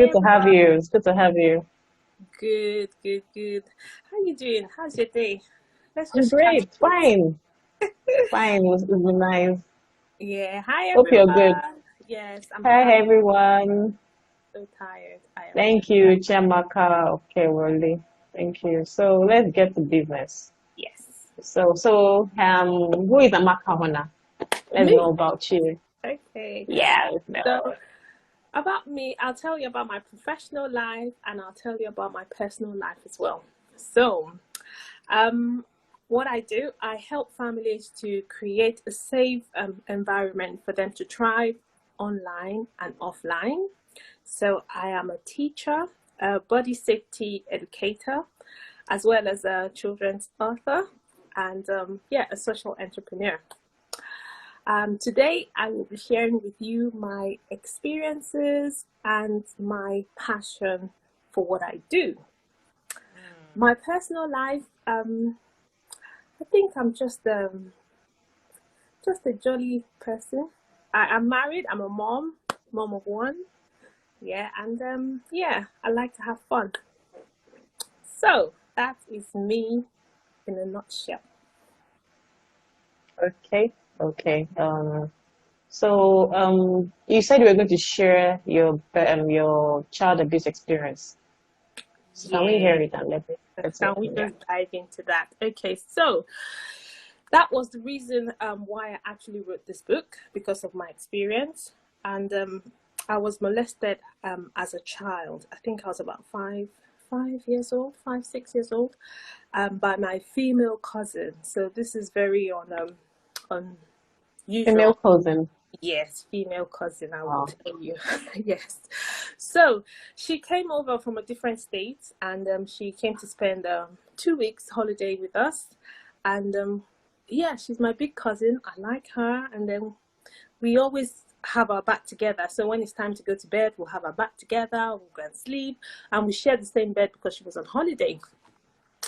good to have everyone. you. It's good to have you. Good, good, good. How you doing? How's your day? Let's I'm just chat great. a bit. Fine. Fine. It's been nice. Yeah. Hi Hope you're good. everyone. Yes, I'm Hi, fine. everyone. So tired. I am so Thank you, tired. Chiamaka. Okay, Wally. Thank you. So let's get to business. Yes. Who is Amaka Hona? Let's know Me. about you. Okay. Yeah, let's So know. about me, I'll tell you about my professional life and I'll tell you about my personal life as well. So, um, what I do, I help families to create a safe environment for them to thrive online and offline. So I am a teacher, a body safety educator, as well as a children's author, and yeah, a social entrepreneur. Today, I will be sharing with you my experiences and my passion for what I do. My personal life, I think I'm just a jolly person. I'm married. I'm a mom of one. Yeah, and yeah, I like to have fun. So that is me in a nutshell. Okay. Okay. You said you were going to share your child abuse experience. So can we hear Yeah. it and let's hear Can we from you? just dive into that? Okay, so that was the reason why I actually wrote this book because of my experience. And I was molested as a child. I think I was about 5 years old, 6 years old, by my female cousin. So this is very Female unusual. cousin. Yes, female cousin, I will Wow. tell you. Yes. So she came over from a different state and she came to spend 2 weeks holiday with us. And yeah, she's my big cousin. I like her. And then we always have our back together. So when it's time to go to bed, we'll have our back together, we'll go and sleep. And we share the same bed because she was on holiday.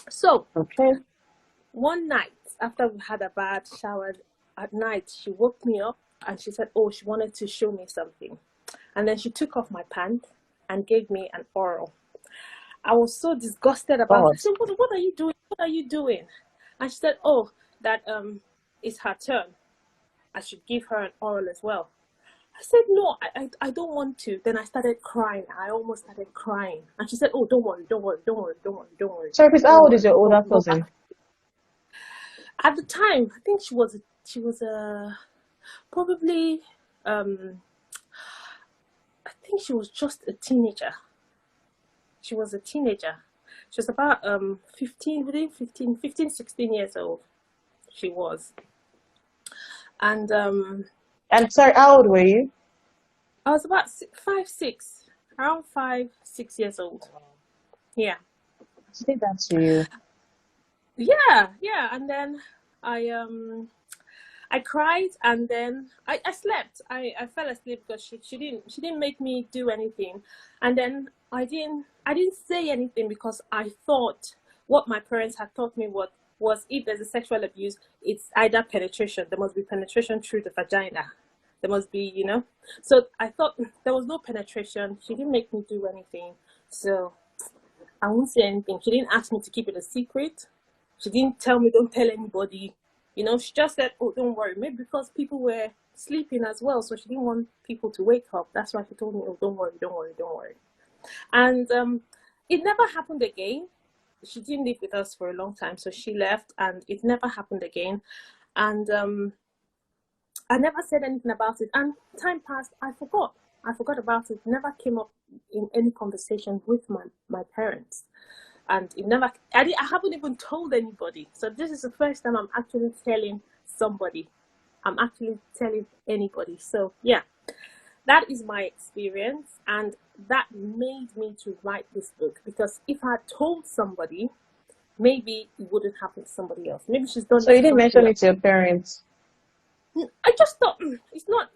So Okay. one night, after we had a bad shower at night, she woke me up and she said, oh, she wanted to show me something. And then she took off my pants and gave me an oral. I was so disgusted about it. God. I said, what are you doing? What are you doing? And she said, oh, that it's her turn. I should give her an oral as well. I said, no, I don't want to. Then I started crying. I almost started crying. And she said, oh, don't worry, don't worry, don't worry, don't worry, don't worry, Sorry, please, how don't old is worry. your older Go, go back. cousin? At the time, I think she was probably I think she was just a teenager. She was a teenager. She was about 15, within 15, 16 years old. She was. And And sorry, how old were you? I was about 6, around 5, 6 years old. Yeah. Say that to you. Yeah, yeah. And then I I cried and then I slept. I fell asleep because she didn't make me do anything. And then I didn't say anything because I thought what my parents had taught me was if there's a sexual abuse, it's either penetration. There must be penetration through the vagina. There must be, So I thought there was no penetration. She didn't make me do anything. So I won't say anything. She didn't ask me to keep it a secret. She didn't tell me don't tell anybody. She just said, oh, don't worry. Maybe because people were sleeping as well, so she didn't want people to wake up. That's why she told me, oh, don't worry, don't worry, don't worry. And it never happened again. She didn't live with us for a long time, so she left, and it never happened again. And I never said anything about it. And time passed, I forgot. I forgot about it. Never came up in any conversation with my parents. And it never, I haven't even told anybody. So this is the first time I'm actually telling somebody. I'm actually telling anybody. So yeah, that is my experience. And that made me to write this book. Because if I had told somebody, maybe it wouldn't happen to somebody else. Maybe she's done So it you to didn't somebody mention it else. to your parents. I just thought it's not,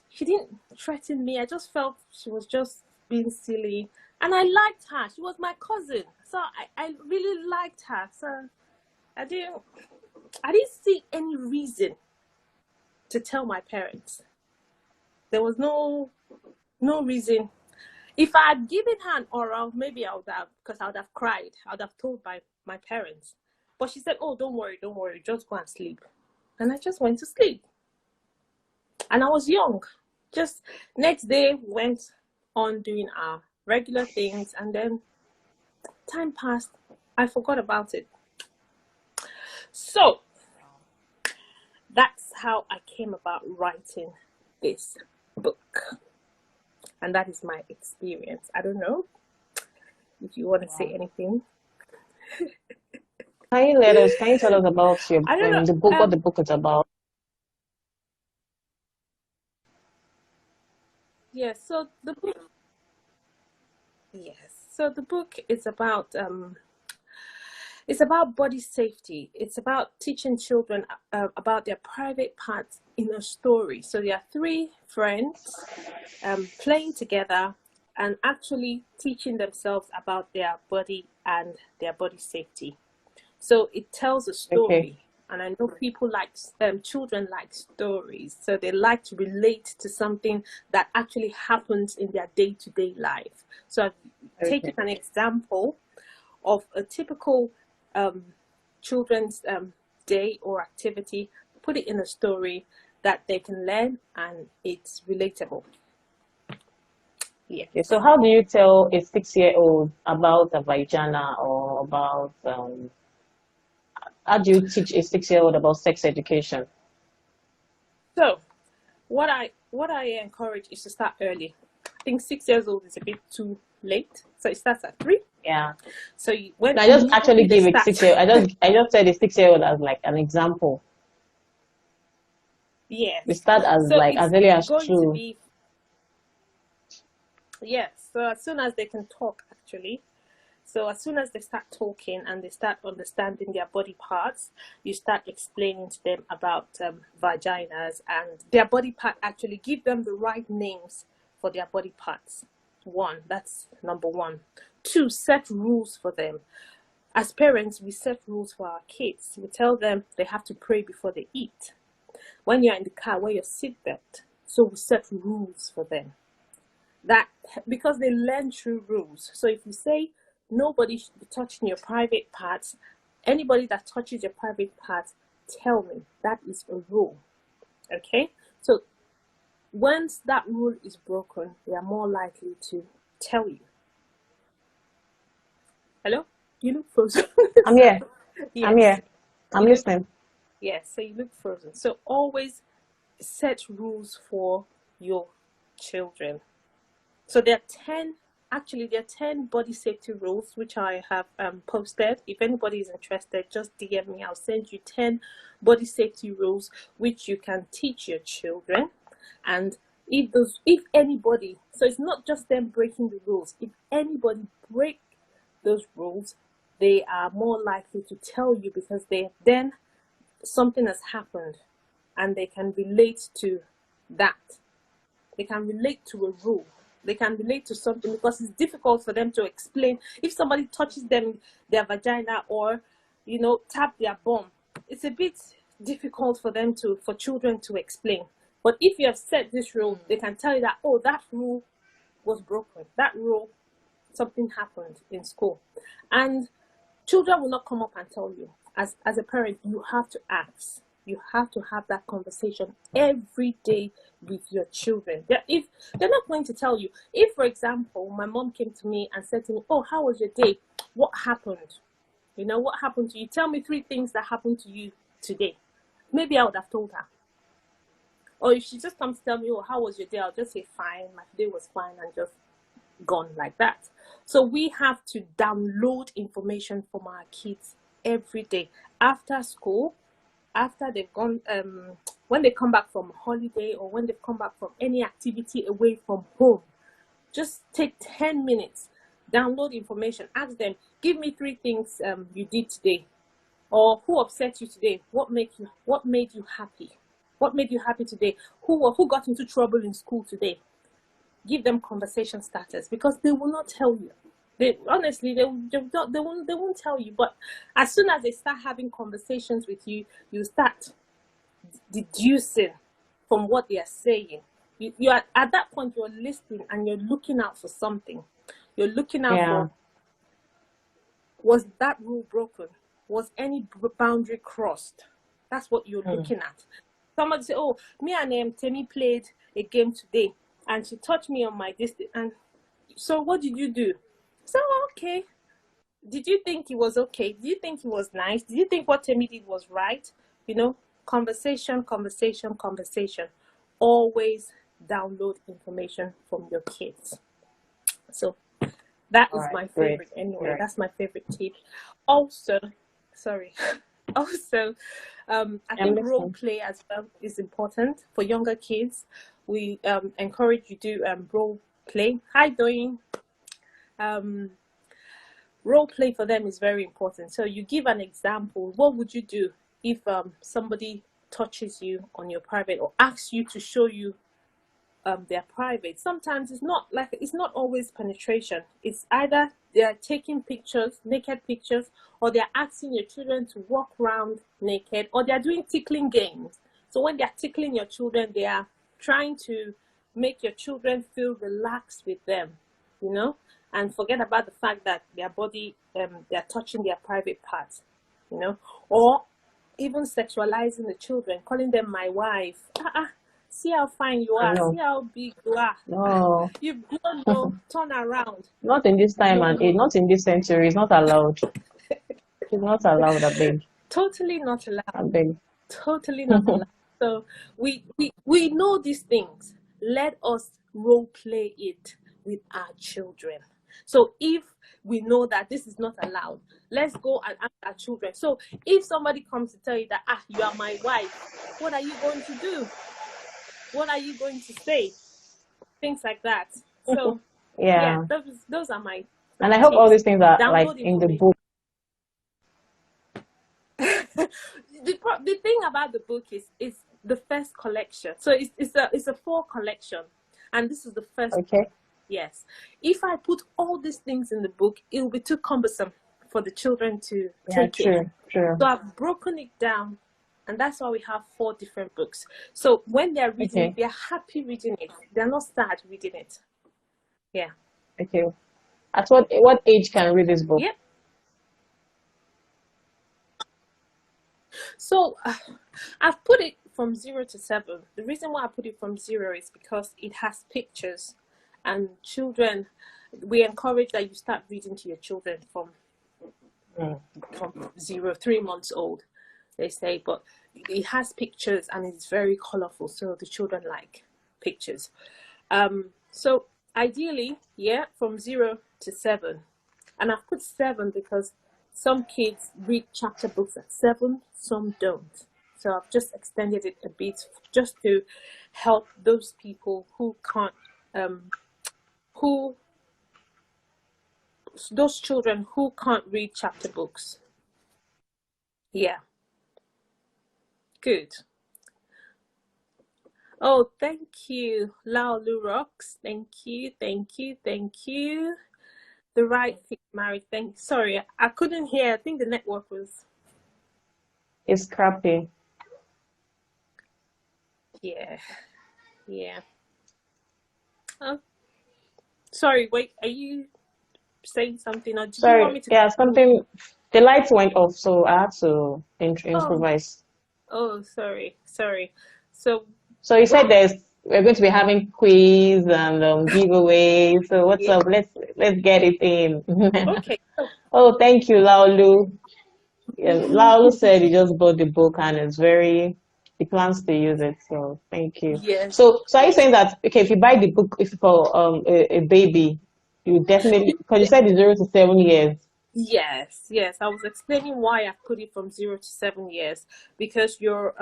she didn't threaten me. I just felt she was just being silly. And I liked her. She was my cousin. So I really liked her. So I didn't I didn't see any reason to tell my parents. There was no reason. If I had given her an oral, maybe I would have, because I would have cried. I would have told my parents. But she said, "Oh, don't worry, just go and sleep." And I just went to sleep. And I was young. Just next day, went on doing our regular things, and then time passed. I forgot about it. So that's how I came about writing this book. And that is my experience. I don't know if you want to say anything. Can you tell us about your I don't know. the book, what the book is about? Yes, so the book is about it's about body safety. It's about teaching children about their private parts in a story. So there are three friends playing together and actually teaching themselves about their body and their body safety. So it tells a story. Okay. And I know people like children like stories, so they like to relate to something that actually happens in their day-to-day life. So I've taken an example of a typical children's day or activity, put it in a story that they can learn, and it's relatable. Yeah. Okay, so how do you tell a 6-year-old about a vagina, or about how do you teach a 6-year-old about sex education? So what I encourage is to start early. I think 6 years old is a bit too late, so it starts at 3. Yeah. So when I just actually they gave a start, 6-year. I just said a 6-year-old as like an example. yes. We start as So like as early as going to 2. be, yes. So as soon as they can talk, actually. So as soon as they start talking and they start understanding their body parts, you start explaining to them about vaginas and their body part. Actually, give them the right names for their body parts. 1, that's number 1. 2, set rules for them. As parents, we set rules for our kids. We tell them they have to pray before they eat. When you're in the car, wear your seatbelt. So we set rules for them. That because they learn through rules. So if you say nobody should be touching your private parts, anybody that touches your private parts, tell me. That is a rule. Okay? So once that rule is broken, they are more likely to tell you. Hello? You look frozen. I'm here. Yes. I'm here. I'm listening. Yes, so you look frozen. So always set rules for your children. So there are 10 body safety rules which I have posted. If anybody is interested, just DM me. I'll send you 10 body safety rules which you can teach your children. And if anybody, so it's not just them breaking the rules. If anybody break those rules, they are more likely to tell you, because then something has happened and they can relate to that. They can relate to a rule. They can relate to something, because it's difficult for them to explain. If somebody touches their vagina, or tap their bum, it's a bit difficult for children to explain. But if you have set this rule, they can tell you that, oh, that rule was broken. That rule, something happened in school. And children will not come up and tell you. As a parent, you have to ask. You have to have that conversation every day with your children. If they're not going to tell you. If, for example, my mom came to me and said to me, "Oh, how was your day? What happened? What happened to you? Tell me 3 things that happened to you today." Maybe I would have told her. Or if she just comes to tell me, "Oh, how was your day?" I'll just say, "Fine, my day was fine," and just gone like that. So we have to download information from our kids every day after school, after they've gone, when they come back from holiday, or when they've come back from any activity away from home. Just take 10 minutes, download information, ask them, "Give me 3 things you did today," or "Who upset you today? What made you happy? What made you happy today? Who got into trouble in school today?" Give them conversation starters, because they will not tell you. They won't tell you. But as soon as they start having conversations with you, you start deducing from what they are saying. You are at that point, you're listening and you're looking out for something. You're looking out Yeah. for, was that rule broken? Was any boundary crossed? That's what you're looking at. Somebody say, oh, me and Temi played a game today and she touched me on my distance. And so what did you do? So, okay. Did you think it was okay? Did you think it was nice? Did you think what Temi did was right? You know, conversation, conversation, conversation. Always download information from your kids. So that All is right. my Great. favorite anyway. Great. That's my favorite tip. Also, sorry. Also, I think role listening. play as well is important for younger kids. We encourage you to do role play. Hi, Doing. Role play for them is very important. So you give an example. What would you do if somebody touches you on your private or asks you to show you their private? Sometimes it's not always penetration. It's either they're taking pictures, naked pictures, or they're asking your children to walk around naked, or they're doing tickling games. So when they're tickling your children, they are trying to make your children feel relaxed with them, you know, and forget about the fact that their body, they're touching their private parts, you know, or even sexualizing the children, calling them my wife. See how fine you are. See No. how big you are. No. You've grown, no, turn around. Not in this time No, and no, age. no. Not in this century. It's not allowed. It's not allowed. I beg. Totally not allowed. I beg. Totally not allowed. So we know these things. Let us role play it with our children. So if we know that this is not allowed, let's go and ask our children. So if somebody comes to tell you that you are my wife, what are you going to do? What are you going to say? Things like that. So yeah, Yeah. those are my And I hope all tips. these things are like Download in the information. book. The thing about the book is the first collection. So it's a 4 collection, and this is the first. Okay. Yes. If I put all these things in the book, it will be too cumbersome for the children to Yeah. take True. in. True. So I've broken it down, and that's why we have 4 different books. So when they're reading Okay. it, they're happy reading it. They're not sad reading it. Yeah. Okay. At what age can read this book? Yep. So I've put it from 0 to 7. The reason why I put it from 0 is because it has pictures, and children, we encourage that you start reading to your children from 3 months old, they say, but it has pictures and it's very colorful, so the children like pictures. So ideally, from 0 to 7. And I've put 7 because some kids read chapter books at 7, some don't. So I've just extended it a bit just to help those people who can't, those children who can't read chapter books. Yeah. Good. Oh, thank you, Laolu Rocks. Thank you, thank you, thank you. The right fit marriage. Sorry, I couldn't hear. I think the network was. It's crappy. Yeah. Oh, sorry. Wait, are you saying something, or did you want Sorry. me to Yeah. continue? Something. The lights went off, so I had to Oh, improvise. sorry. So you said What? we're going to be having quiz and giveaways. So what's Yeah. up? Let's get it in. Okay. Oh, thank you, Laolu. Yeah, Laolu said he just bought the book and he plans to use it. So thank you. Yes. So are you saying that okay, if you buy the book if for a baby, you definitely because you said it's 0 to 7 years. Yes. I was explaining why I put it from 0 to 7 years, because you're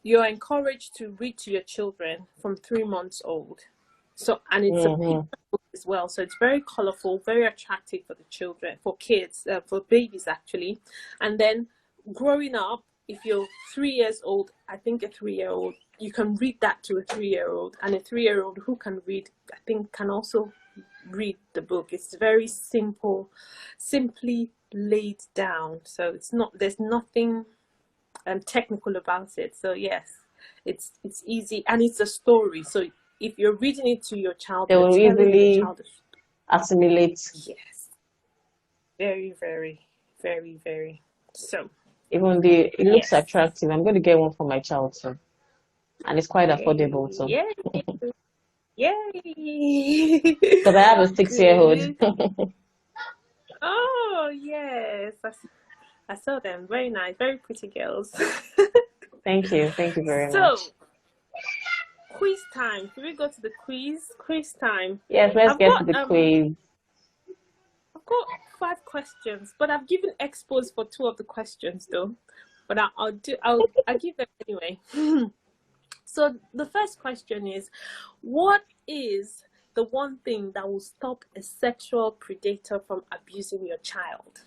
encouraged to read to your children from 3 months old. So, and it's a picture book as well. So it's very colorful, very attractive for the children, for kids, for babies actually. And then growing up, if you're 3 years old, I think a 3-year-old, you can read that to a 3-year-old, and a 3-year-old who can read, I think, can also read the book. It's very simply laid down. So there's nothing technical about it. So yes, It's easy, and it's a story. So if you're reading it to your child, They you're will telling the easily child a story. assimilate. Yes, very, very, very, very. So Even the it looks yes, attractive. I'm going to get one for my child too, and it's quite affordable too. yay, yay, Because I have a 6-year-old. good. Oh yes, I saw them. Very nice, very pretty girls. Thank you very So, much. quiz time. Can we go to the quiz? Quiz time. Yes, let's I've get to got the quiz. I've got 5 questions, but I've given expos for 2 of the questions though. But I'll give them anyway. So the first question is, what is the one thing that will stop a sexual predator from abusing your child?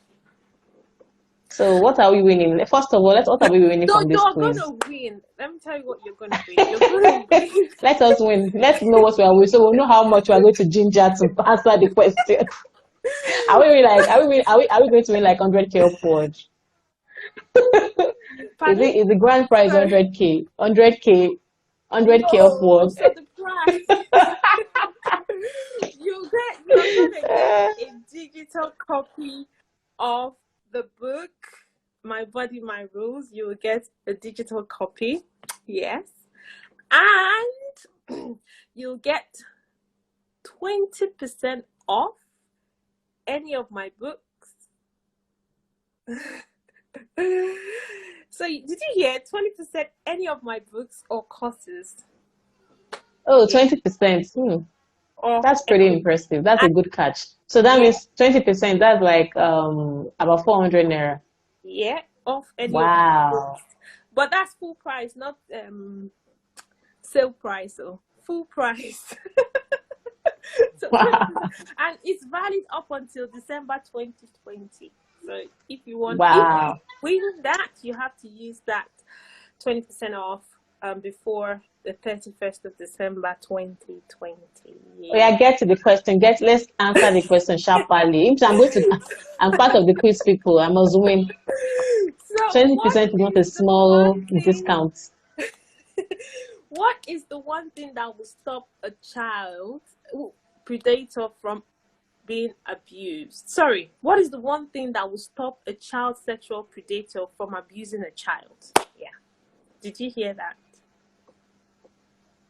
So what are we winning? First of all, what are we winning So from this you're quiz? gonna win. Let me tell you what you're gonna win. You're gonna win. Let us win. Let's know what we are winning, so we'll know how much we are going to ginger to answer the question. Are we like? Are we going to win like 100K upward? Pardon? Is the grand prize Sorry. 100K? 100K No. upward? So the prize you're gonna get a digital copy of the book My Body, My Rules. You will get a digital copy. Yes. And you'll get 20% off any of my books. So did you hear 20% any of my books or courses? Oh, 20%. That's pretty impressive. That's a good catch. So that means 20%. That's like about 400 naira. Yeah, off any of Wow. my books. But that's full price, not sale price. So full price. So Wow. and it's valid up until December 2020. So if you want, Wow. if you win that, you have to use that 20% off before the 31st of December 2020. Oh, yeah, get to the question. Let's answer the question sharply. If I'm part of the quiz people. I must win. So 20% is not a small discount. What is the one thing that will stop a child predator from being abused? Sorry, what is the one thing that will stop a child sexual predator from abusing a child? Yeah. Did you hear that?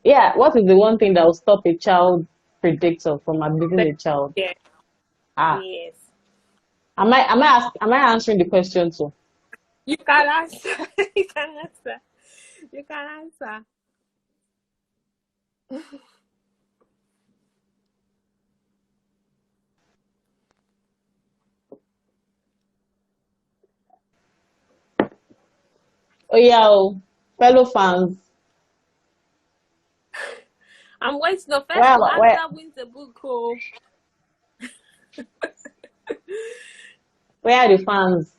Yeah, what is the one thing that will stop a child predator from abusing a child? Yeah. Yes. Am I answering the question too? You can answer. You can answer. You can answer. Oh yeah, fellow fans. I'm waiting. No, first to answer wins the book. Oh. Where are the fans?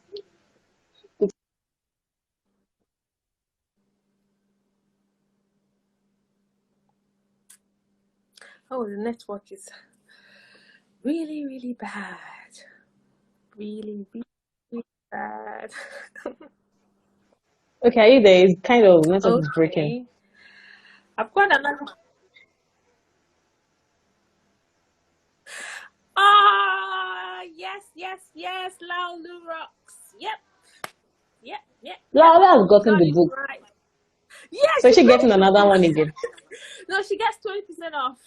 Oh, the network is really, really bad. Really, really, really bad. Okay, are you there? It's kind of network is breaking. I've got another. Yes. Laulu rocks. Yep. Laura has gotten the book. Right. Yes. So she's getting another one again. No, she gets 20% off.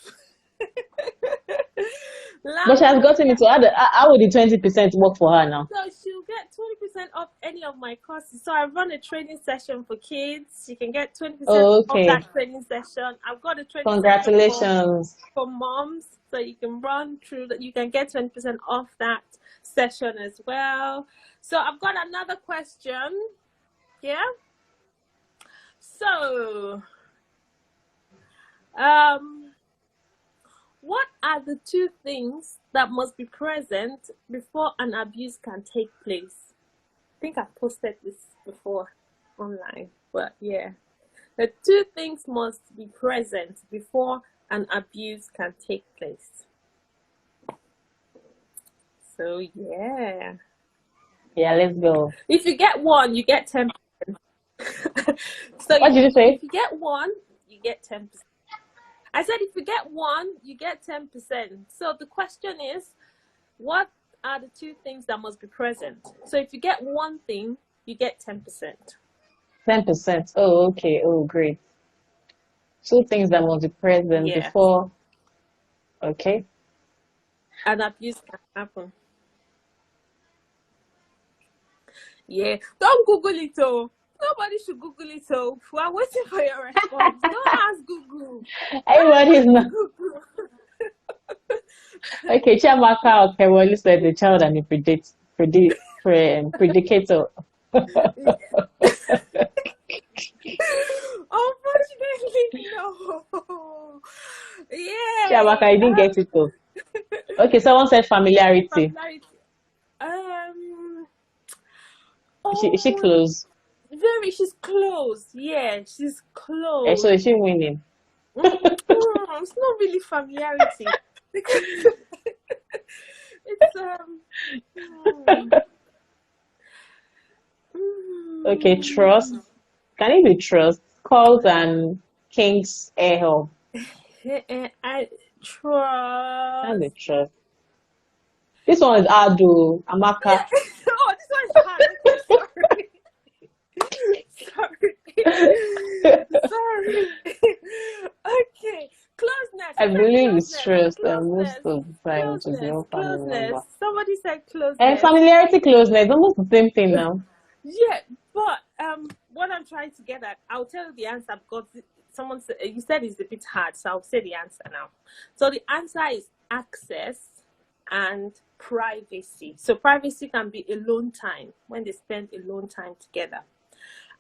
But she has gotten it. So how would the 20% work for her now? So she'll get 20% off any of my courses. So I run a training session for kids. She can get 20% off that training session. I've got a training Congratulations. session for moms. So you can run through that. You can get 20% off that session as well. So I've got another question. Yeah. So, what are the 2 things that must be present before an abuse can take place? I think I've posted this before online, but yeah. The 2 things must be present before an abuse can take place. So, yeah. Yeah, let's go. If you get one, you get 10%. So What did you say? if you get one, you get 10%. I said if you get one, you get 10%. So the question is, what are the two things that must be present? So if you get one thing, you get 10%. 10%. Oh, okay. Oh, great. Two things that must be present Yes. before. Okay. And abuse can happen. Yeah. Don't Google it, oh. Nobody should Google it, oh. We're waiting for your response. Don't ask Google. Everybody's Don't not. ask Google. Okay, Chiamaka Okewolu said the child and the predicator. Unfortunately, no. Chiamaka, Yay. I didn't get it though. Okay, someone said familiarity. Familiarity. Is she Oh, close? she's close. Yeah, she's So close. is she winning? It's not really familiarity because it's Okay, trust. Can it be trust? Calls and King's air help. I Can be trust. trust. This one is Adu, Amaka. Yeah. Oh, this one is hard. Okay, sorry. Okay. Closeness. I You said believe it's closeness. trust most Closeness. of the time to the Closeness. whole family Closeness. member. Somebody said And closeness. familiarity, closeness, almost the same thing now. Yeah, but what I'm trying to get at, I'll tell you the answer because someone said, you said it's a bit hard, so I'll say the answer now. So the answer is access and privacy. So privacy can be alone time when they spend alone time together.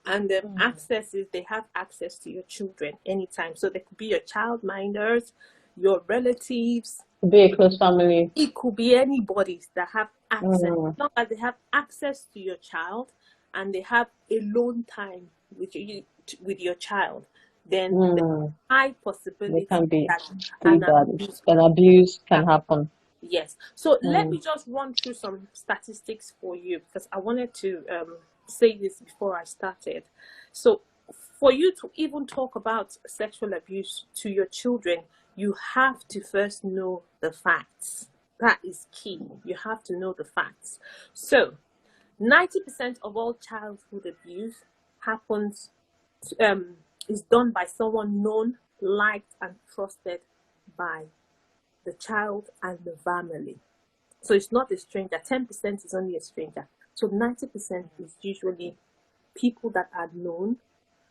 And access is they have access to your children anytime. So they could be your child minders, your relatives. To be a close family. It could be anybody that have access. As long as they have access to your child and they have alone time with your child, then there's a high possibility They can be that pretty bad. An abuse can happen. Yes. So let me just run through some statistics for you because I wanted to say this before I started. So for you to even talk about sexual abuse to your children, you have to first know the facts. That is key. You have to know the facts. So 90% of all childhood abuse happens is done by someone known, liked, and trusted by the child and the family. So it's not a stranger. 10% is only a stranger. So 90% is usually people that are known,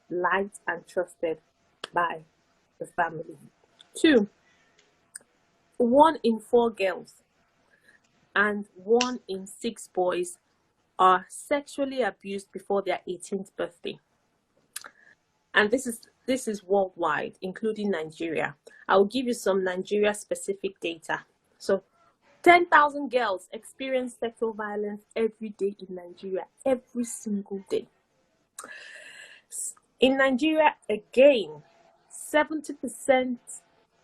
liked, and trusted by the family. 2, 1 in 4 girls and 1 in 6 boys are sexually abused before their 18th birthday. And this is worldwide, including Nigeria. I will give you some Nigeria specific data. So 10,000 girls experience sexual violence every day in Nigeria, every single day. In Nigeria, again, 70%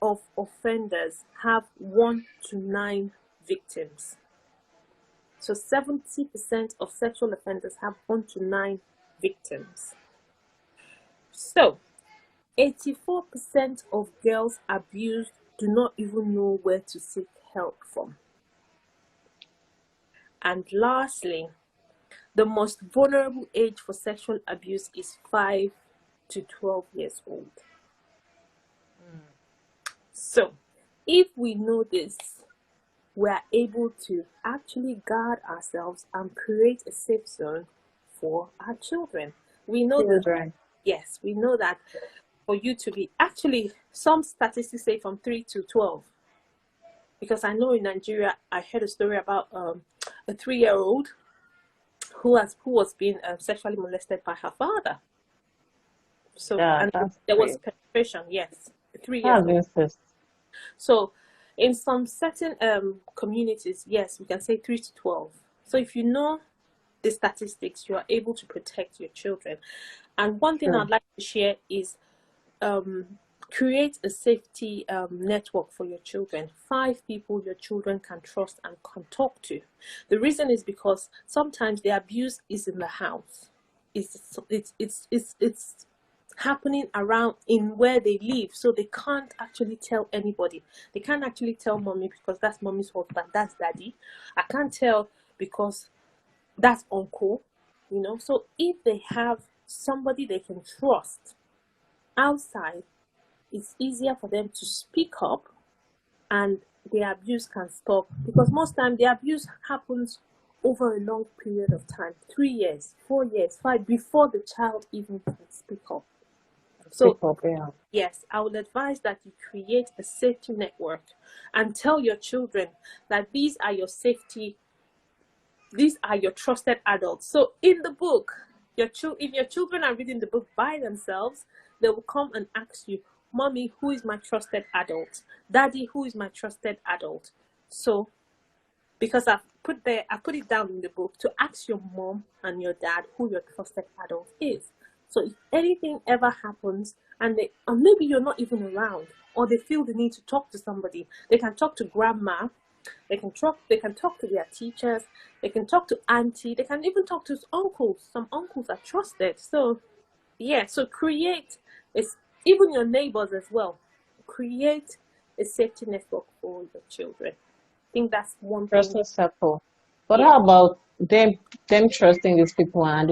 of offenders have 1 to 9 victims. So 70% of sexual offenders have 1 to 9 victims. So 84% of girls abused do not even know where to seek help from. And lastly, the most vulnerable age for sexual abuse is 5 to 12 years old. So, if we know this, we are able to actually guard ourselves and create a safe zone for our children. We know that, yes, we know that for you to be, actually, some statistics say from 3 to 12. Because I know in Nigeria, I heard a story about a 3-year-old who was being sexually molested by her father. So and there was penetration, yes, 3 years old. So in some certain communities, yes, we can say 3 to 12. So if you know the statistics, you are able to protect your children. And one thing I'd like to share is create a safety network for your children. 5 people your children can trust and can talk to. The reason is because sometimes the abuse is in the house. it's happening around in where they live, so they can't actually tell anybody. They can't actually tell mommy because that's mommy's husband, that's daddy. I can't tell because that's uncle, so if they have somebody they can trust outside, it's easier for them to speak up, and the abuse can stop, because most time the abuse happens over a long period of time, 3 years, 4 years, 5, before the child even can speak up. So yes, I would advise that you create a safety network and tell your children that these are your trusted adults. So in the book, if your children are reading the book by themselves, they will come and ask you, mommy, who is my trusted adult? Daddy, who is my trusted adult? So because I put it down in the book to ask your mom and your dad who your trusted adult is. So if anything ever happens and maybe you're not even around, or they feel the need to talk to somebody, they can talk to grandma, they can talk to their teachers, they can talk to auntie, they can even talk to uncles. Some uncles are trusted. So yeah, so create even your neighbors as well. Create a safety network for your children. I think that's one thing. Trusting circle. But how about them trusting these people, and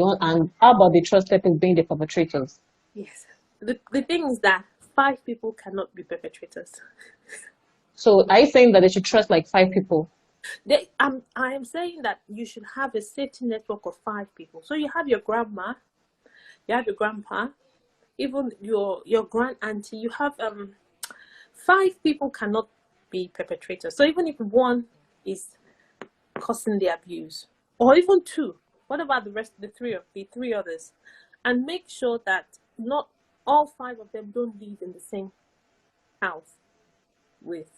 how about the trusted people being the perpetrators? Yes. The thing is that 5 people cannot be perpetrators. So are you saying that they should trust like 5 people? I am saying that you should have a safety network of 5 people. So you have your grandma, you have your grandpa, even your grand auntie. You have 5 people cannot be perpetrators. So even if one is causing the abuse, or even 2, what about the rest of the three others? And make sure that not all 5 of them don't live in the same house with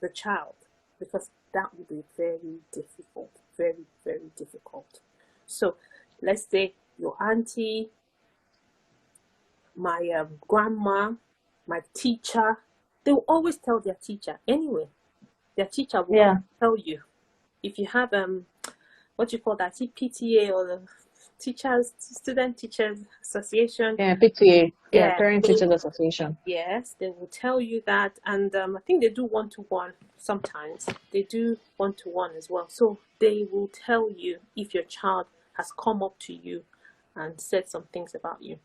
the child, because that would be very difficult, very, very difficult. So let's say your auntie, my grandma, my teacher, they will always tell their teacher anyway. Their teacher will tell you. If you have what you call that, PTA, or the student teachers association. Yeah, PTA. Yeah, parent teachers association. Yes, they will tell you that, and I think they do 1-to-1 sometimes. They do 1-to-1 as well. So they will tell you if your child has come up to you and said some things about you.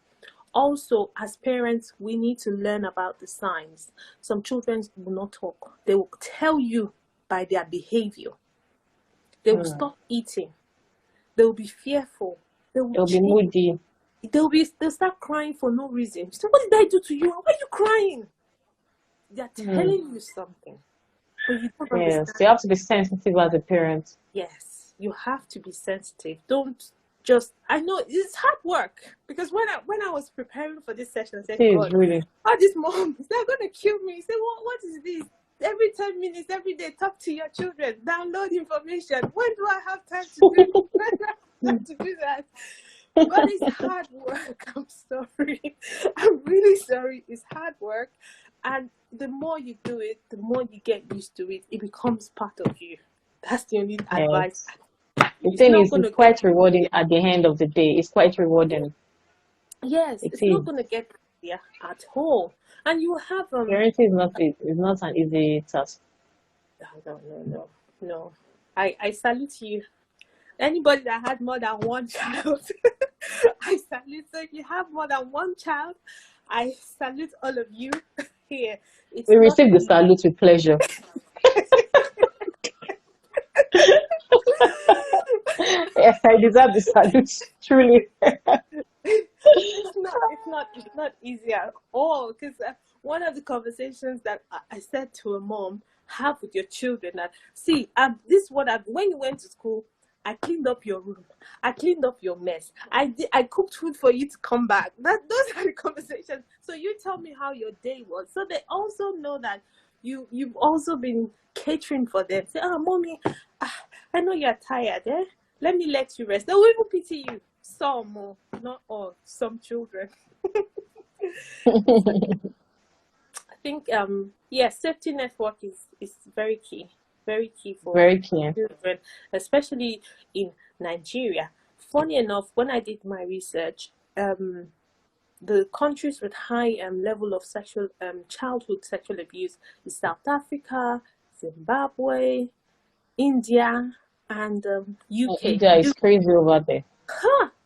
Also, as parents, we need to learn about the signs. Some children will not talk. They will tell you by their behavior. They will stop eating. They will be fearful. They'll be moody. They'll start crying for no reason. So what did I do to you? Why are you crying? They're telling you something. But you don't understand. So you have to be sensitive as a parent. Yes, you have to be sensitive. Don't just, I know it's hard work, because when I was preparing for this session, I said, God, really. Oh, this mom, is that going to kill me? He said, what is this? Every 10 minutes, every day, talk to your children, download information. When do I have time to do that? But it's hard work. I'm sorry. I'm really sorry. It's hard work. And the more you do it, the more you get used to it. It becomes part of you. That's the only advice. The thing is, it's quite rewarding at the end of the day. It's quite rewarding. Yes, it's not going to get easier at all. And you have... Parenting is not an easy task. No. I salute you. Anybody that had more than one child, I salute. So if you have more than one child, I salute all of you here. We receive the salute with pleasure. Yes, I deserve the salute, truly. It's not easy at all, because one of the conversations that I said to a mom, have with your children, that see, this is what when you went to school, I cleaned up your room, I cleaned up your mess, I cooked food for you to come back. Those are the conversations. So you tell me how your day was, so they also know that you've also been catering for them. Say, mommy, I know you're tired, let me let you rest. They will even pity you. Some, not all, some children. I think safety network is very key for children, especially in Nigeria. funny enough, when I did my research, the countries with high level of sexual childhood sexual abuse is South Africa, Zimbabwe, India, and UK. India is crazy over there.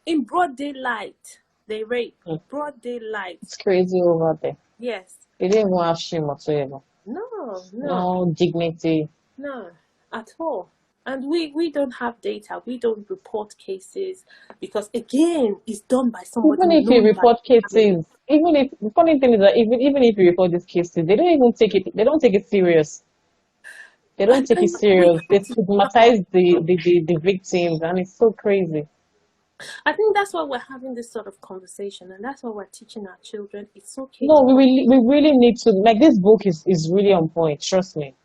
In broad daylight, they rape. Mm. Broad daylight. It's crazy over there. Yes. They don't even have shame whatsoever. No dignity. No, at all. And we don't have data. We don't report cases because, again, it's done by somebody. Even if you report cases, even if the funny thing is that even if you report these cases, they don't even take it. They don't take it serious. They don't take it serious. They stigmatize the victims, and it's so crazy. I think that's why we're having this sort of conversation, and that's why we're teaching our children. It's okay. No, we really need to, like, this book is really on point. Trust me.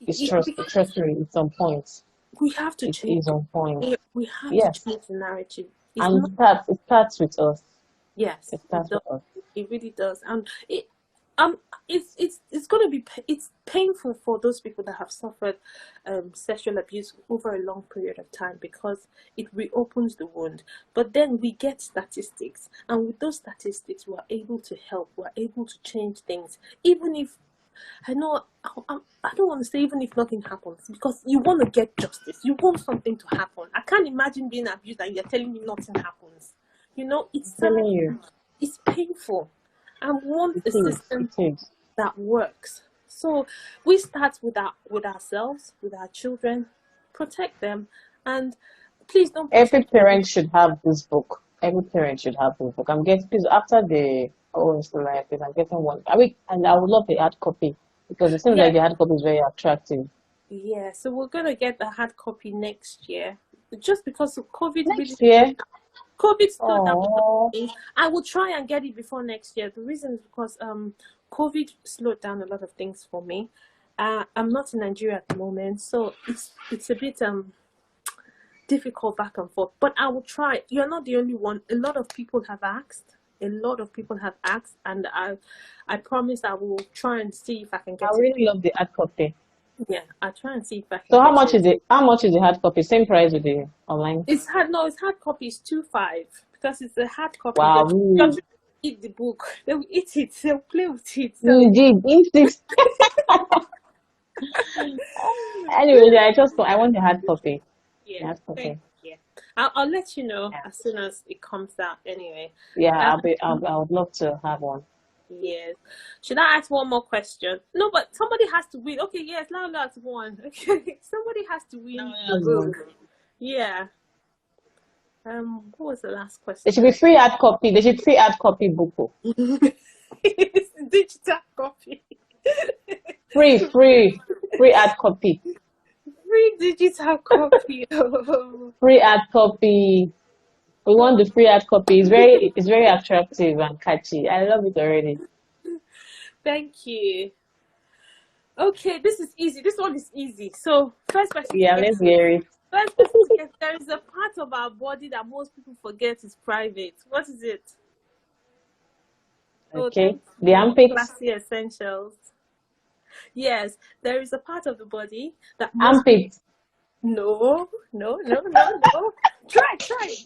Trust me, it's on point. We have to change. It is on point. We have to change the narrative. And it starts with us. Yes, it starts with us. It really does, and it's going to be painful for those people that have suffered sexual abuse over a long period of time, because it reopens the wound. But then we get statistics, and with those statistics, we are able to help. We are able to change things, even if I don't want to say even if nothing happens, because you want to get justice. You want something to happen. I can't imagine being abused and you're telling me nothing happens. It's painful. I want a system that works. So we start with ourselves, with our children, protect them, and please don't. Every parent should have this book. Every parent should have this book. I'm getting, please, after the I'm getting one. And I would love the hard copy, because it seems like the hard copy is very attractive. Yeah, so we're gonna get the hard copy next year, just because of COVID. Next year. COVID slowed down. I will try and get it before next year. The reason is because COVID slowed down a lot of things for me. I'm not in Nigeria at the moment, so it's a bit difficult back and forth. But I will try. You're not the only one. A lot of people have asked. And I promise I will try and see if I can get it. I really love the hard copy. Yeah, I'll try and see if I can. So how much is it? How much is the hard copy? Same price with the online? It's hard copy is 2.5, because it's a hard copy. Wow. They will eat the book. They will eat it. They'll play with it. So. Indeed, eat it. Anyway, I want the hard copy. Yeah. Hard copy. Yeah. I'll let you know as soon as it comes out. Anyway. Yeah, I would love to have one. Yes. Should I ask one more question? No, but somebody has to win. Okay, yes, now that's one. Okay, somebody has to win. Yeah. What was the last question? There should be free hard copy. There should be free hard copy book. It's digital copy. Free hard copy. Free digital copy. Free hard copy. We want the free hard copy. It's very attractive and catchy. I love it already. Thank you. Okay, this is easy. This one is easy. So first question. Yeah, let's hear it. First question. There is a part of our body that most people forget is private. What is it? Okay, the armpit. Classy essentials. Yes, there is a part of the body that armpit. No. Try.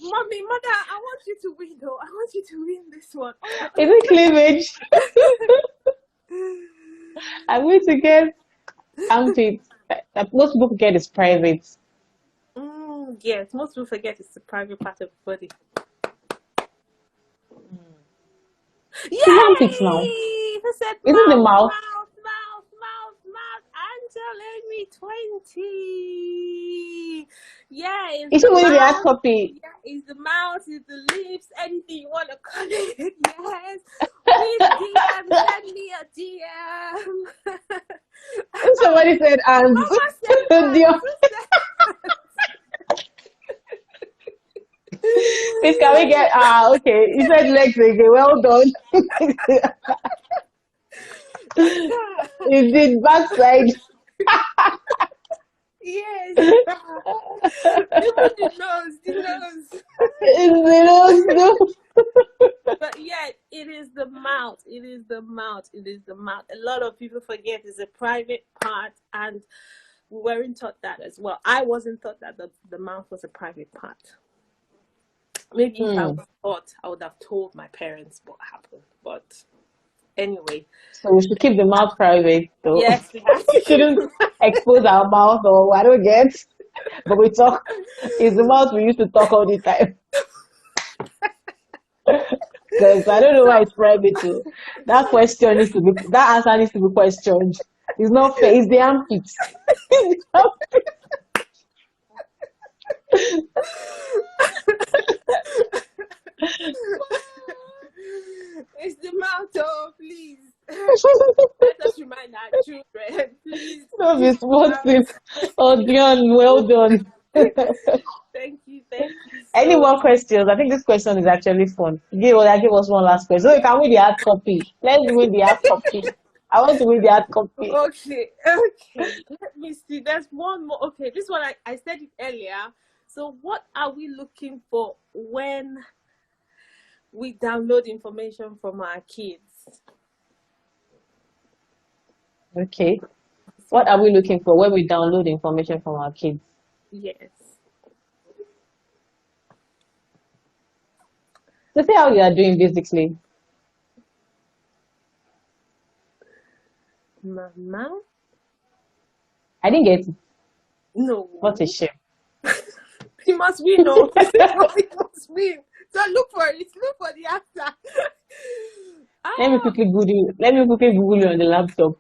Mommy, mother, I want you to win though. I want you to win this one. Is it cleavage? I'm going to get armpit. Most people forget it's private. Yes, most people forget it's the private part of the body. Yay! Armpits now. Isn't the mouth? Angel, let me 20. Yeah, it's only the hard copy. Yeah, it's the mouth, it's the lips, anything you want to call it. Yes. Please DM, send me a DM. Somebody said arms. Please, can we get okay. You said legs again. Well done. You did backside. Yes. Even the nose. It's the nose. But yeah, it is the mouth. A lot of people forget it's a private part, and we weren't taught that as well. I wasn't taught that the mouth was a private part. Maybe if I Hmm. was caught, I would have told my parents what happened. But anyway, So we should keep the mouth private, though. yes, we have to We keep. shouldn't expose our mouth, or I don't get. But we talk. It's the mouth we used to talk all the time. Because I don't know why it's private too. That question needs to be, that answer needs to be questioned. It's not fair. It's the armpits. It's the It's the mouth, please. armpits. Let us remind our children, please No, use Miss Watson. the Oh, Dion, well done. mouth. Thank you Any so more much. questions? I think this question is actually fun. Give us one last question. So you can win the hard copy. Let's win the hard copy. I want to win the hard copy. Okay. Let me see. There's one more. Okay, this one I said it earlier. So, what are we looking for when we download information from our kids? Okay. What are we looking for when we download information from our kids? Yes. To see how they are doing, basically. Mama? I didn't get it. No. What a shame. He must win, no. He must win. So look for it. Look for the answer. Let me quickly Google. Let me quickly Google you on the laptop.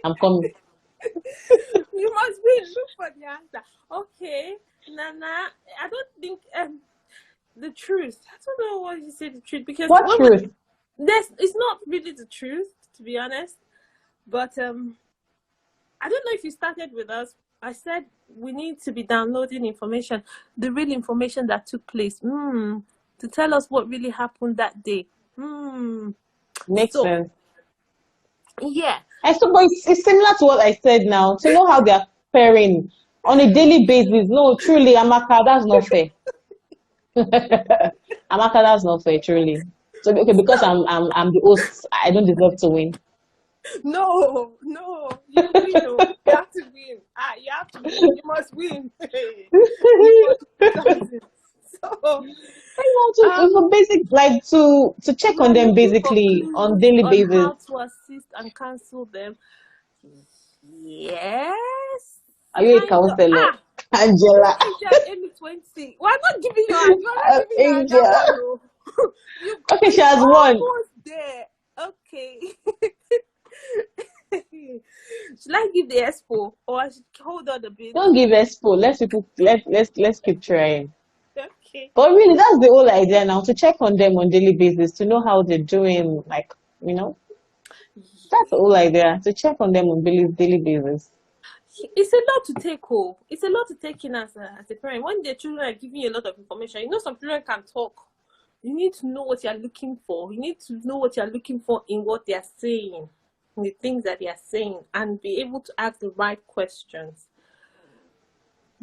I'm coming. You must win. Look for the answer. Okay, Nana. I don't think the truth. I don't know why you say the truth, because What truth? it's not really the truth, to be honest. But I don't know if you started with us. I said we need to be downloading information, the real information that took place, to tell us what really happened that day. Makes So sense. yeah, And so, but it's similar to what I said now. To know how they are faring on a daily basis. No, truly, Amaka, that's not fair. Amaka, that's not fair, truly. So okay, because I'm the host, I don't deserve to win. no, you win. Oh. You have to win. You have to win. You must win. You must win something. So, I want to for basic like to check you on are them looking for basically on clues daily on basis. how to assist and counsel them. Yes, Are you a kind of. counselor, Angela? Angel, Amy 20. We're not giving you an. You're not giving you that Angel. one. No. Okay, she You're has won. almost there. Okay. Should I give the expo, or I should hold on a bit? Don't give expo. Let's keep trying. Okay. But really, that's the whole idea now, to check on them on daily basis, to know how they're doing. Like, that's the whole idea, to check on them on daily basis. It's a lot to take home. It's a lot to take in as a parent. When the children are giving you a lot of information, some children can talk. You need to know what you're looking for. You need to know what you're looking for in what they are saying, in the things that they are saying, and be able to ask the right questions.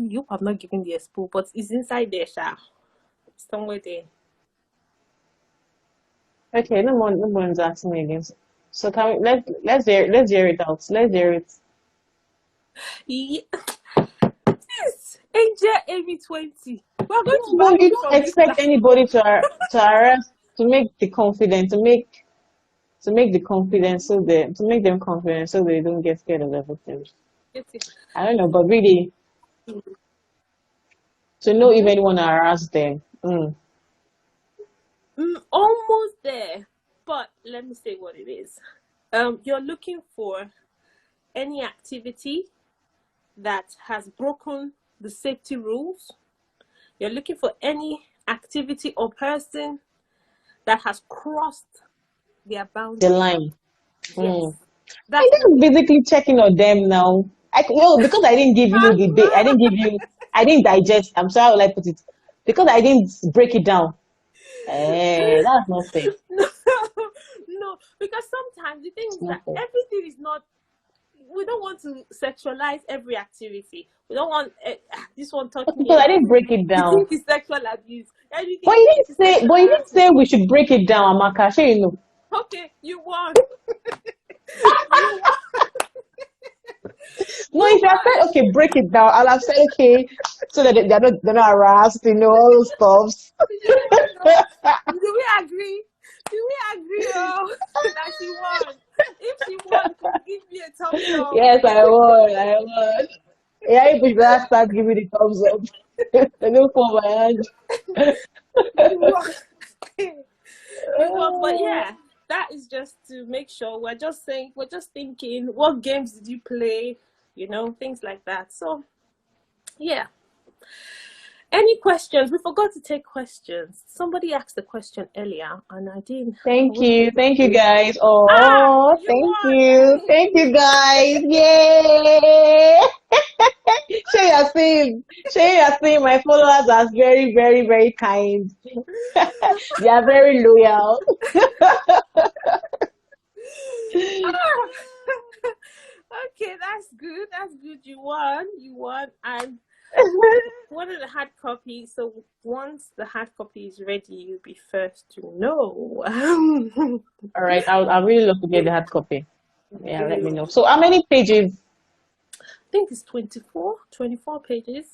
You have not given the expo, but it's inside there, Sha. Somewhere there. Okay, no one's asking me again. So can we let's hear it out. Let's hear it. Yeah. This Angel Amy 20. We're going to No, ban you you don't from this expect class. anybody to harass, to make the confidence, to make the confidence to make them confident so they don't get scared of everything. I don't know, but really to know if anyone harass them. Almost there, but let me say what it is. You're looking for any activity that has broken the safety rules. You're looking for any activity or person that has crossed their The boundary. line. Yes, I that's what. think basically checking on them now. Because I didn't give you the day, I didn't digest. I'm sorry, how will I put it? Because I didn't break it down. That's not fair. No, because sometimes the thing It's is not that fair. everything is not. We don't want to sexualize every activity. We don't want this one touch me Because I didn't again. break it You down. think it's sexual abuse. Everything But you think is sexual you didn't harassment. say we should break it down, Amaka. Sure, Okay, you won. You won. No, You if you have won. said, okay, break it down, I'll have said, okay, so that they're not harassed, all those stuffs. You know, do we agree? Do we agree, that she won? If she won, please give me a thumbs up. Yes, I won. Yeah, if you just start giving the thumbs up, they don't for my hand. You won. You won. But yeah, that is just to make sure we're just thinking, what games did you play? Things like that. So yeah. Any questions? We forgot to take questions. Somebody asked a question earlier, and I didn't. I wasn't Thank you able to- guys. Ah, Oh, you won! thank you guys. Yay! Share your my followers are very, very, very kind. They are very loyal. Ah. Okay, that's good. That's good. You won. You won, and one of the hard copies. So once the hard copy is ready, you'll be first to know. All right, I'll really love to get the hard copy. Yeah, let me Really, know. So, how many pages? I think it's 24 pages.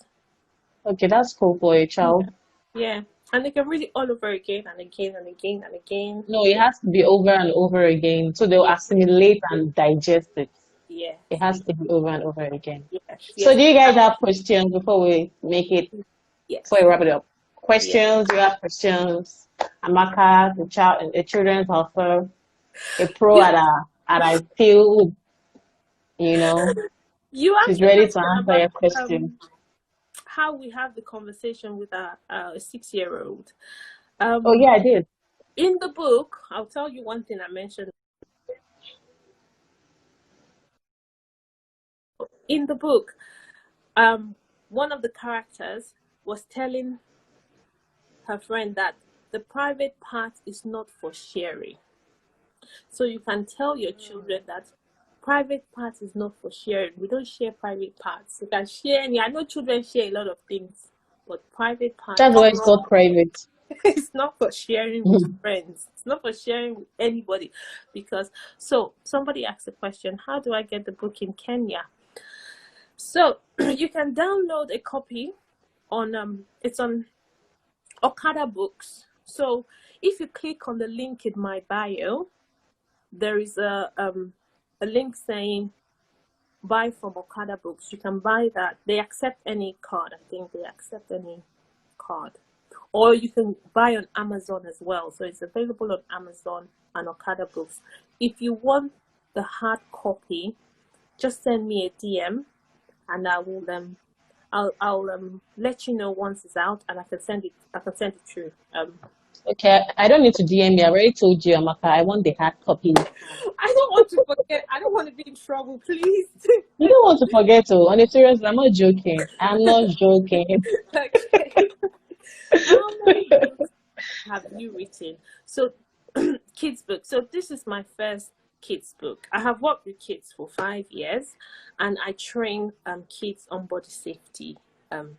Okay, that's cool for a child. Yeah, and they can read it all over again and again and again and again. No, it has to be over and over again, so they'll Yeah, assimilate and digest it. yeah, It has to be over and over again. yes, So, yes, do you guys have questions before we make it? Before we yes, wrap it up? yes. Questions? Do you have questions? Amaka, the children's author, a pro You at a field, you know, you she's asked a ready to question answer about your question. how we have the conversation with our 6-year-old. Oh Um, yeah, I did. in the book, I'll tell you one thing I mentioned. In the book, one of the characters was telling her friend that the private part is not for sharing. So you can tell your children that private part is not for sharing. We don't share private parts. You can share any. I know children share a lot of things, but private part That's why it's called private. it's not for sharing with friends. It's not for sharing with anybody. Because somebody asked the question, how do I get the book in Kenya? So you can download a copy on it's on Okada Books. So if you click on the link in my bio, there is a link saying buy from Okada Books. You can buy that. They accept any card. I think they accept any card. Or you can buy on Amazon as well. So it's available on Amazon and Okada Books. If you want the hard copy, just send me a DM and I will I'll let you know once it's out and I can send it through. Okay, I don't need to DM me. I already told you, Amaka, I want the hard copy. I don't want to forget. I don't want to be in trouble, please. You don't want to forget to. On a serious, I'm not joking. I'm not joking. Okay. How many books have you written? So, kids book. So this is my first kids book. I have worked with kids for 5 years, and I train kids on um,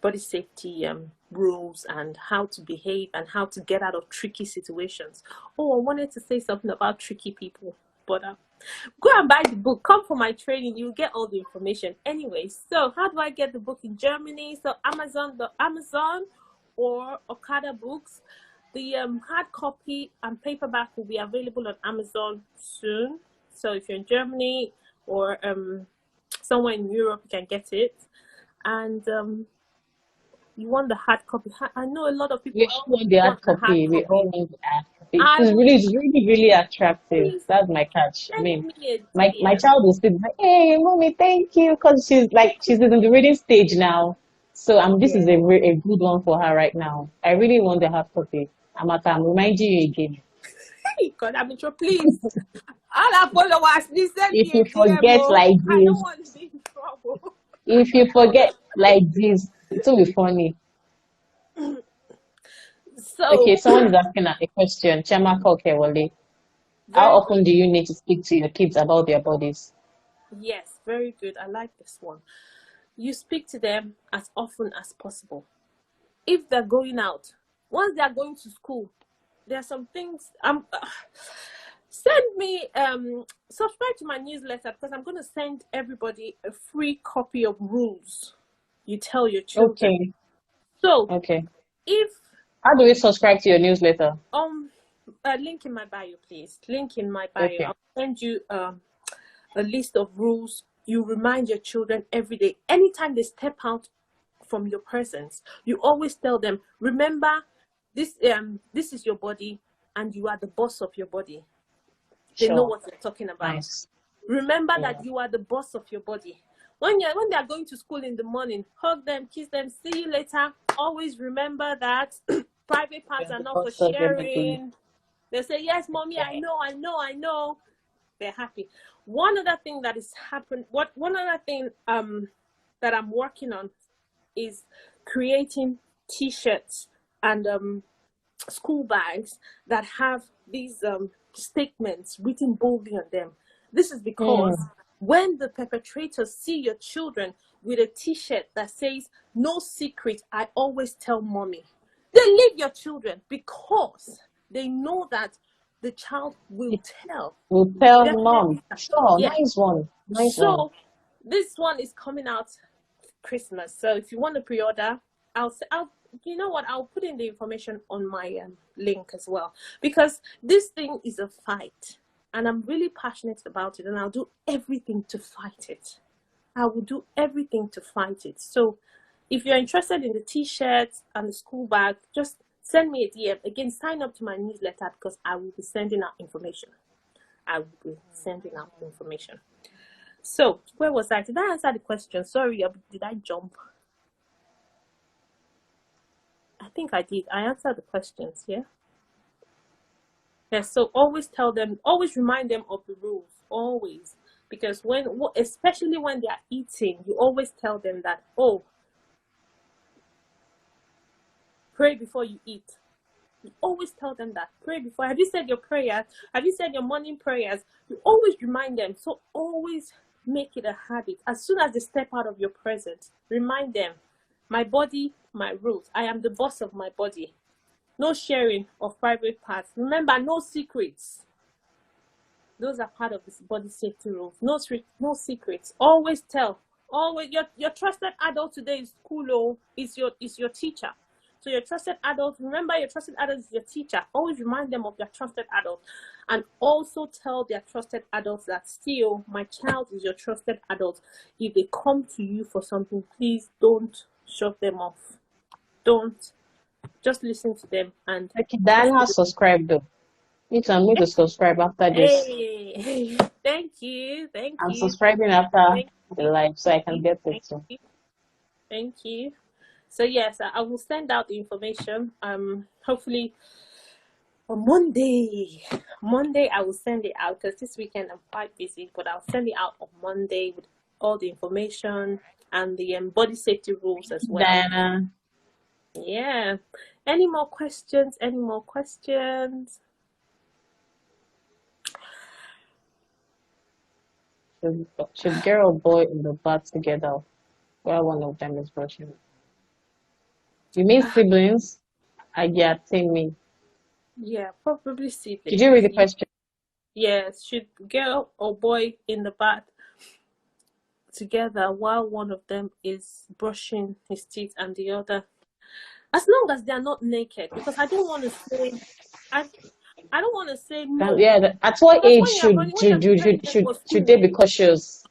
body safety rules and how to behave and how to get out of tricky situations. Oh, I wanted to say something about tricky people, but go and buy the book. Come for my training. You'll get all the information. Anyway, so how do I get the book in Germany? So Amazon or Okada Books. The hard copy and paperback will be available on Amazon soon. So if you're in Germany or somewhere in Europe, you can get it. And you want the hard copy. I know a lot of We people all want the hard want the hard copy. We all copy. want the hard copy. I will It's really, really attractive. please That's my catch. I send mean, me a my DM. child will still be like, "Hey, mommy, thank you," because she's in the reading stage now. So this is Yeah. a good one for her right now. I really want the hard copy. Amaka, I'm reminding you again. God, I'm in trouble. Please. All our followers, please send If me you a DM. forget Oh. like I don't this, want to be in trouble. if you forget like this, it will be funny. Okay, So, someone is asking a question. Chamaka Okewale. How very good. often do you need to speak to your kids about their bodies? Yes, very good. I like this one. You speak to them as often as possible. If they're going out, once they're going to school, there are some things. Send me subscribe to my newsletter, because I'm going to send everybody a free copy of rules you tell your children. Okay. So Okay. if How do we subscribe to your newsletter? link in my bio, please. Link in my bio. Okay. I'll send you a list of rules you remind your children every day. Anytime they step out from your presence, you always tell them, remember, this is your body and you are the boss of your body. They know Sure. what they're talking about. Nice. Remember Yeah. that you are the boss of your body. When they are going to school in the morning, hug them, kiss them, see you later. Always remember that private parts You're are the not for boss of everybody. sharing. They say, yes, mommy, I know. They're happy. One other thing that is happening, one other thing that I'm working on is creating t-shirts and school bags that have these statements written boldly on them. This is because when the perpetrators see your children with a t-shirt that says, no secret, I always tell mommy, they leave your children, because they know that the child will tell. We'll tell Definitely. mom. Sure. Yeah. Nice one. Nice one. So this one is coming out Christmas. So if you want to pre-order, I'll you know what, I'll put in the information on my link as well, because this thing is a fight and I'm really passionate about it, and I'll do everything to fight it. I will do everything to fight it. So if you're interested in the t-shirts and the school bag, just send me a DM. Again, sign up to my newsletter, because I will be sending out information. So where was I? Did I answer the question? Sorry, did I jump? I think I did. I answered the questions, yeah? Yes, so always tell them, always remind them of the rules, always. Because especially when they are eating, you always tell them that, oh, pray before you eat. You always tell them that. Pray before. Have you said your prayers? Have you said your morning prayers? You always remind them. So always make it a habit. As soon as they step out of your presence, remind them, my body, my rules. I am the boss of my body. No sharing of private parts. Remember, no secrets. Those are part of this body safety rules. No secrets. Always tell. Always, your trusted adult today is school, is your teacher. So your trusted adult, remember, your trusted adult is your teacher. Always remind them of their trusted adult. And also tell their trusted adults that still, my child is your trusted adult. If they come to you for something, please don't shut them off. Don't. Just listen to them. And Okay, Diana subscribed though. I'm going to subscribe after this. hey, thank you. I'm subscribing after the live so I can get it too. Thank you. So yes, I will send out the information. Hopefully on Monday I will send it out, because this weekend I'm quite busy, but I'll send it out on Monday with all the information and the body safety rules as well. Diana. Yeah. Any more questions? Should girl or boy in the bath together while one of them is brushing? You mean siblings? Yeah, same me. Yeah, probably siblings. Did you read the question? Yes, should girl or boy in the bath together while one of them is brushing his teeth and the other, as long as they are not naked, because I don't want to say no. Yeah, at what Because age should they be cautious?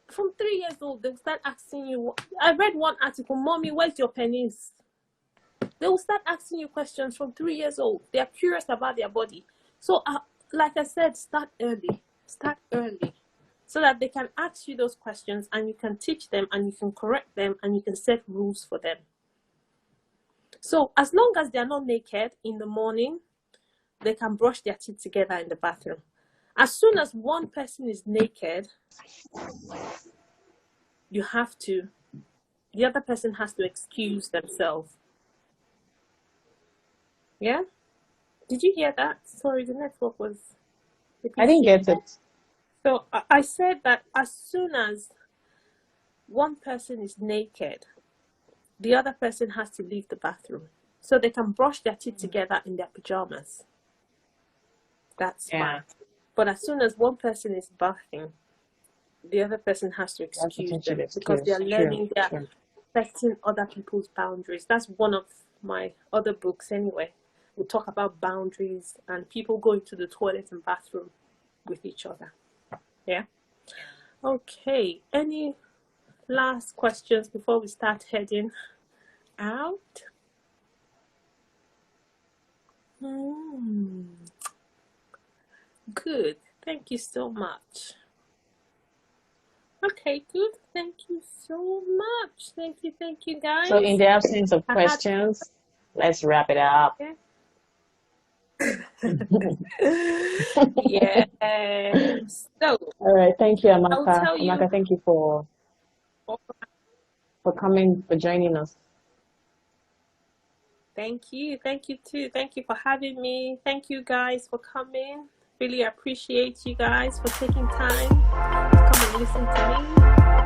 From 3 years old, they'll start asking you. I read one article, mommy, where's your penis? They will start asking you questions from 3 years old. They are curious about their body. So, like I said, start early, so that they can ask you those questions and you can teach them and you can correct them and you can set rules for them. So, as long as they are not naked in the morning, they can brush their teeth together in the bathroom. As soon as one person is naked, the other person has to excuse themselves. Yeah? Did you hear that? Sorry, the network was... I didn't get it. So I said that as soon as one person is naked, the other person has to leave the bathroom so they can brush their teeth together in their pajamas. That's Yeah, fine. But as soon as one person is bathing, the other person has to that's excuse potential them because they excuse. are True, learning, they are true. respecting other people's boundaries. That's one of my other books anyway. We talk about boundaries and people going to the toilet and bathroom with each other. Yeah. Okay. Any last questions before we start heading out? Good. Thank you so much. Okay, good. Thank you so much. Thank you, So, in guys. the absence of I had questions, let's wrap it up. yeah. So All right. Thank you, I'll Amaka. tell you. Amaka, thank you for coming, for joining us. Thank you too. Thank you for having me. Thank you guys for coming. Really appreciate you guys for taking time to come and listen to me.